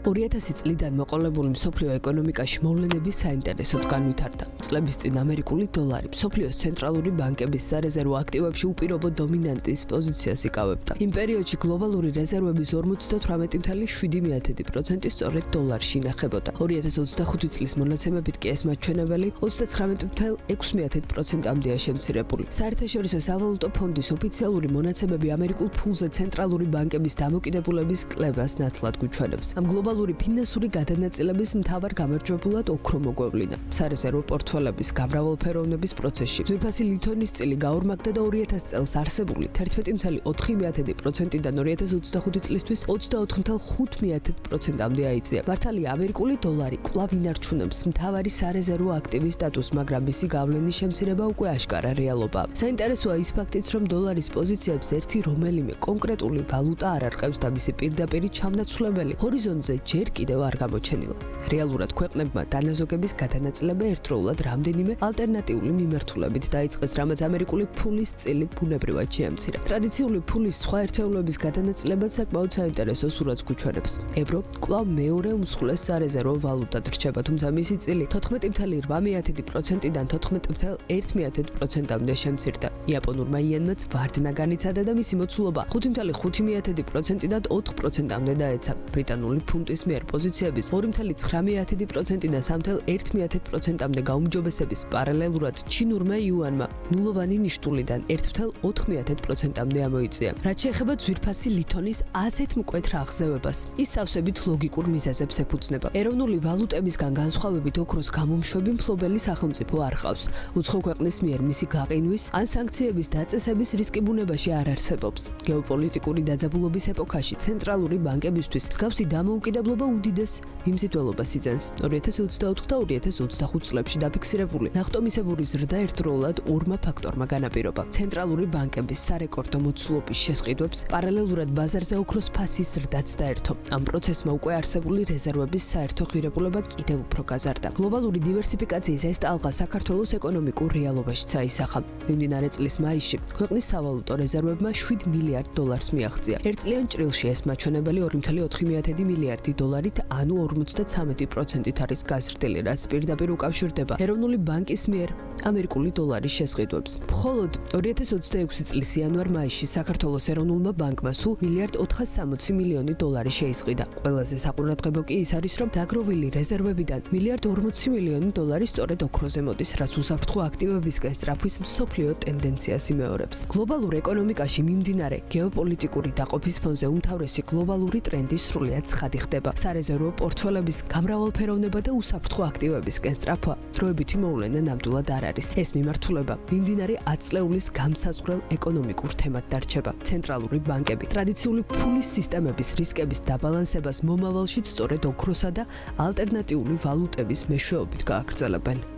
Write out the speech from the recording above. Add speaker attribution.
Speaker 1: 2000 წლიდან მოყოლებული მსოფლიო ეკონომიკაში მოვლენები საინტერესოდ განვითარდა. წლების წინ ამერიკული დოლარი მსოფლიოს ცენტრალური ბანკების სარეზერვო აქტივებში უპირობო დომინანტის პოზიციას იკავებდა. იმ პერიოდში გლობალური რეზერვების 58.7% სწორედ დოლარში ინახებოდა. 2025 წლის მონაცემებით კი ეს მაჩვენებელი 39.6%-მდეა შემცირებული. საერთაშორისო სავალუტო ფონდის ოფიციალური მონაცემები ამერიკულ ფულზე ცენტრალური ბანკების დამოკიდებულების კლებას ნათლად გვიჩვენებს. ამ გლობალური ფინანსური გადანაწილების მთავარ გამარჯვებულად ოქრო მოგვევლინა. სარეზერვო პორტფელების გამრავალფეროვნების პროცესში ძვირფასი ლითონის წილი გაორმაგდა და 2000 წელს არსებული 11.4%-დან 2025 წლისთვის 24.5%-მდე აიწია. მართალია ამერიკული დოლარი კვლავ ინარჩუნებს მთავარი სარეზერვო აქტივის სტატუსს, მაგრამ მისი გავლენის შემცირება უკვე აშკარა რეალობაა. საინტერესოა ის ფაქტიც, რომ დოლარის პოზიციებს ერთი რომელიმე კონკრეტული ვალუტა არ არყევს და მისი პირდაპირი ჩამნაცვლებელი ჰორიზონტზე ჯერ კიდევ არ გამოჩენილა. რეალურად ქვეყნებმა დანაზოგების გადანაწილება ერთდროულად რამდენიმე ალტერნატიული მიმართულებით დაიწყეს, რამაც ამერიკული ფულის წილი ბუნებრივად შეამცირა. ტრადიციული ფულის სხვა ერთეულების გადანაწილებაც საკმაოდ საინტერესო სურათს გვიჩვენებს. ევრო კვლავ მეორე უმსხვილეს სარეზერვო ვალუტად რჩება, თუმცა მისი წილი 14.8%-დან 14.1%-მდე შემცირდა. იაპონურმა იენმაც ვარდნა განიცადა და მისი მოცულობა 5.5%-დან 4%-მდე დაეცა. ბრიტანული ფუნტის მიერ პოზიციების 2.9%-დან 3.1%-მდე გაუმჯობესების პარალელურად ჩინურმა იუანმა ნულოვანი ნიშტულიდან 1.4%-მდე ამოიწია. რაც შეეხება ძვირფასი ლითონის ასეთ მკვეთრ აღზევებას, ის სავსებით ლოგიკურ მიზეზებს ეფუძნება. ეროვნული ვალუტებისგან განსხვავებით ოქროს გამომშვები მფლობელი სახელმწიფო არ ყავს. უცხო ქვეყნის მიერ მისი გაყინვის ან სანქციების დაწესების რისკი ბუნებაში არ არსებობს. გეოპოლიტიკური დაძაბულობის ეპოქაში ცენტრალური ბანკებისთვის მსგავსი დამოუკიდებლობა უდიდეს მიმზიდველობას იძენს. 2024 და 2025 წლებში დაფიქსირებული ნახტომისებური ზრდა ერთდროულად ორმა ფაქტორმა განაპირობა. ცენტრალური ბანკების სარეკორდო მოცულობის შესყიდვებს პარალელურად ბაზარზე ოქროს ფასის ზრდაც დაერთო. ამ პროცესმა უკვე არსებული რეზერვების საერთო ღირებულება კიდევ უფრო გაზარდა. გლობალური დივერსიფიკაციის ეს ტალღა საქართველოს ეკონომიკურ რეალობაშიც აისახა. მიმდინარე წლის მაისში ქვეყნის სავალუტო რეზერვებმა 7 მილიარდ დოლარს მიაღწია. ერთწლიან ჭრილში ეს მაჩვენებელი 2.4 მილიარდი დოლარით, ანუ 53%-ით არის გაზრდილი, რაც პირდაპირ უკავშირდება ეროვნული ბანკის მიერ ამერიკული დოლარის შესყიდვებს. მხოლოდ 2026 წლის იანვარ-მაისში საქართველოს ეროვნულმა ბანკმა სულ 1.460 მილიონი დოლარი შეისყიდა. ყველაზე საყურადღებო კი ის არის, რომ დაგროვილი რეზერვებიდან 1.40 მილიონი დოლარი სწორედ ოქროზე მოდის, რაც უსაფრთხო აქტივებისკენ სწრაფვის მსოფლიო ტენდენციას იმეორებს. გლობალურ ეკონომიკაში მიმდინარე გეოპოლიტიკური დაყოფის ფონზე უმთავრესი გლობალური ტრენდი სრულიად ცხადი ხდება. სარეზერვო პორტფელების გამრავალფეროვნება და უსაფრთხო აქტივებისკენ სწრაფვა დროებითი მოვლენა ნამდვილად არ არის. ეს მიმართულება მიმდინარე 10 წლეულის გამსაზღვრელ ეკონომიკურ თემად დარჩება. ცენტრალური ბანკები ტრადიციული ფულის სისტემების რისკების დაბალანსებას მომავალშიც სწორედ ოქროსა და ალტერნატიული ვალუტების მეშვეობით გააგრძელებენ.